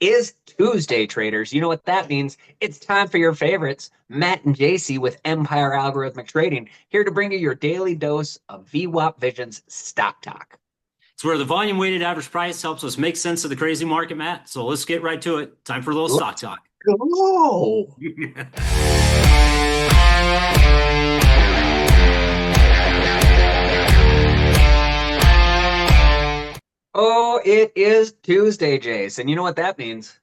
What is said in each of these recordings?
is Tuesday, traders. You know what that means. It's time for your favorites, Matt and Jacey with Empire Algorithmic Trading, here to bring you your daily dose of VWAP Vision's Stock Talk. It's where the volume weighted average price helps us make sense of the crazy market, Matt. So let's get right to it. Time for a little stock Let's talk. go. Oh, it is Tuesday, Jace. And you know what that means?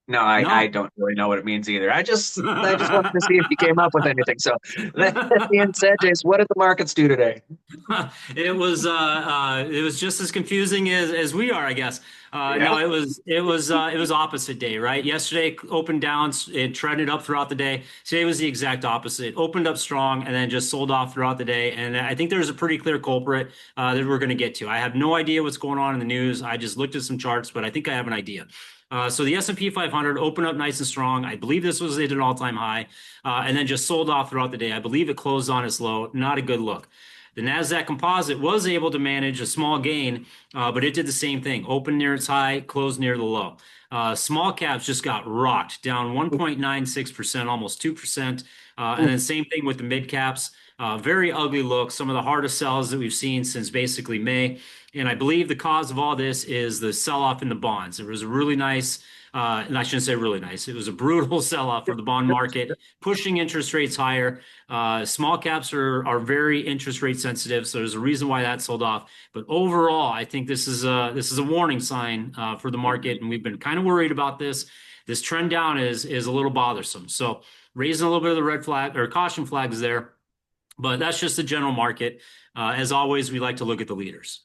No, I No. don't really know what it means either. I just wanted to see if you came up with anything. So that being said, Jace, what did the markets do today? It was just as confusing as we are, I guess. Yeah. No, it was opposite day, right? Yesterday opened down, it trended up throughout the day. Today was the exact opposite. It opened up strong and then just sold off throughout the day. And I think there's a pretty clear culprit that we're going to get to. I have no idea what's going on in the news. I just looked at some charts, but I think I have an idea. So the S&P 500 opened up nice and strong. I believe this was at an all-time high, and then just sold off throughout the day. I believe it closed on its low. Not a good look. The Nasdaq Composite was able to manage a small gain, but it did the same thing. Opened near its high, closed near the low. Small caps just got rocked, down 1.96%, almost 2%. And then same thing with the mid caps. Very ugly look. Some of the hardest sells that we've seen since basically May. And I believe the cause of all this is the sell-off in the bonds. It was a really nice, and I shouldn't say really nice. It was a brutal sell-off for the bond market, pushing interest rates higher. Small caps are very interest rate sensitive, so there's a reason why that sold off. But overall, I think this is a warning sign for the market, and we've been kind of worried about this. This trend down is a little bothersome. So raising a little bit of the red flag or caution flags there, but that's just the general market. As always, we like to look at the leaders.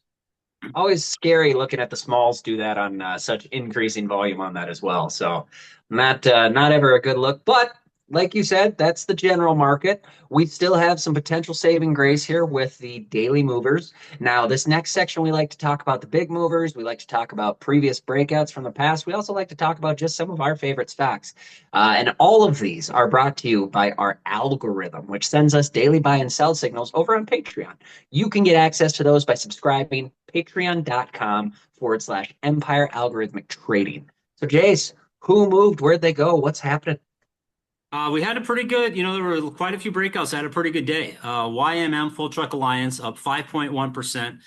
Always scary looking at the smalls do that on such increasing volume on that as well. So not ever a good look. But like you said, that's the general market. We still have some potential saving grace here with the daily movers. Now, this next section, we like to talk about the big movers. We like to talk about previous breakouts from the past. We also like to talk about just some of our favorite stocks. And all of these are brought to you by our algorithm, which sends us daily buy and sell signals over on Patreon. You can get access to those by subscribing patreon.com/ Empire Algorithmic Trading. So, Jace, who moved? Where'd they go? What's happening? We had a pretty good, there were quite a few breakouts. Had a pretty good day. YMM Full Truck Alliance up 5.1%.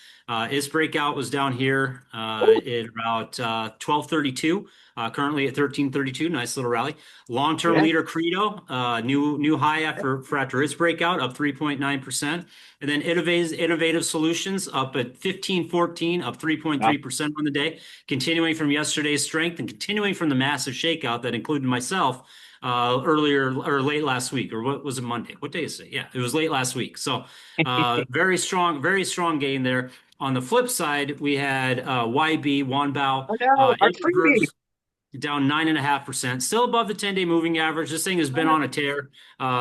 Its breakout was down here at about 1232. Currently at 1332. Nice little rally. Long-term Yeah. leader Credo, new high after its breakout, up 3.9%. And then Innovative Solutions up at 1514, up Wow. 3.3% on the day, continuing from yesterday's strength and continuing from the massive shakeout that included myself earlier or late last week, or what was it, Monday? What day is it? Yeah, it was late last week. So very strong gain there. On the flip side, we had YB Wanbao Oh no, our in freebie. reverse, down 9.5%, still above the 10-day moving average. This thing has been on a tear,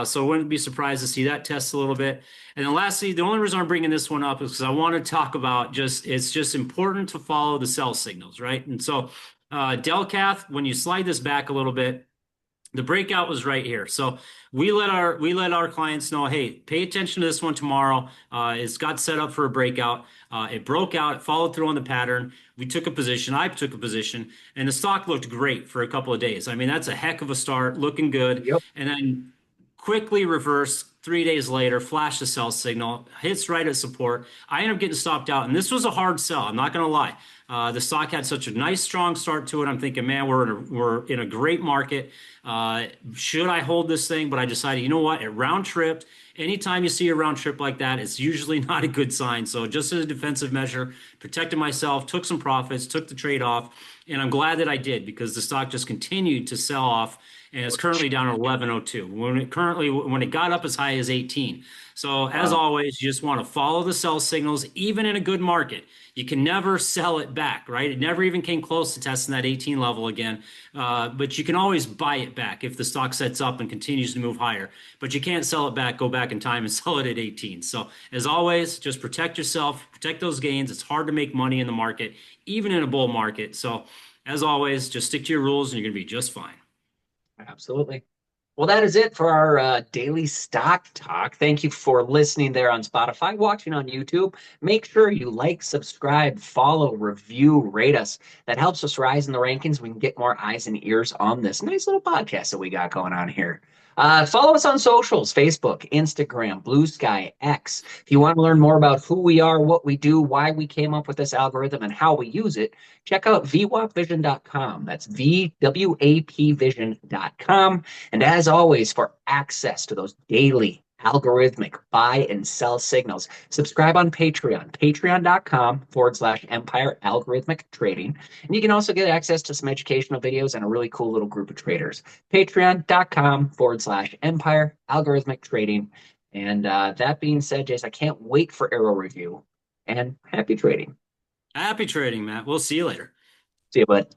so I wouldn't be surprised to see that test a little bit. And then lastly, the only reason I'm bringing this one up is because I want to talk about it's just important to follow the sell signals, right? And so Delcath, when you slide this back a little bit, the breakout was right here. So we let our clients know, hey, pay attention to this one tomorrow. It's got set up for a breakout. It broke out, it followed through on the pattern. We took a position, I took a position, and the stock looked great for a couple of days. I mean, that's a heck of a start, looking good. Yep. And then quickly reversed 3 days later, flashed a sell signal, hits right at support. I ended up getting stopped out, and this was a hard sell. I'm not going to lie. The stock had such a nice, strong start to it. I'm thinking, man, we're in a great market. Should I hold this thing? But I decided, you know what? It round tripped. Anytime you see a round trip like that, it's usually not a good sign. So just as a defensive measure, protected myself, took some profits, took the trade off, and I'm glad that I did because the stock just continued to sell off and it's currently down at 1102 when it got up as high as 18. So as Wow. always, you just want to follow the sell signals, even in a good market. You can never sell it back, right? It never even came close to testing that 18 level again. But you can always buy it back if the stock sets up and continues to move higher. But you can't sell it back, go back in time and sell it at 18. So as always, just protect yourself, protect those gains. It's hard to make money in the market, even in a bull market. So as always, just stick to your rules and you're going to be just fine. Absolutely. Well, that is it for our daily stock talk. Thank you for listening there on Spotify, watching on YouTube. Make sure you like, subscribe, follow, review, rate us. That helps us rise in the rankings. We can get more eyes and ears on this nice little podcast that we got going on here. Follow us on socials: Facebook, Instagram, Blue Sky, X. If you want to learn more about who we are, what we do, why we came up with this algorithm, and how we use it, check out VWAPvision.com. That's VWAP vision.com. And as always, for access to those daily algorithmic buy and sell signals, subscribe on Patreon, patreon.com/empire algorithmic trading. And you can also get access to some educational videos and a really cool little group of traders. Patreon.com/empire algorithmic trading. And that being said, Jace, I can't wait for Arrow Review, and happy trading. Happy trading, Matt. We'll see you later. See you, bud.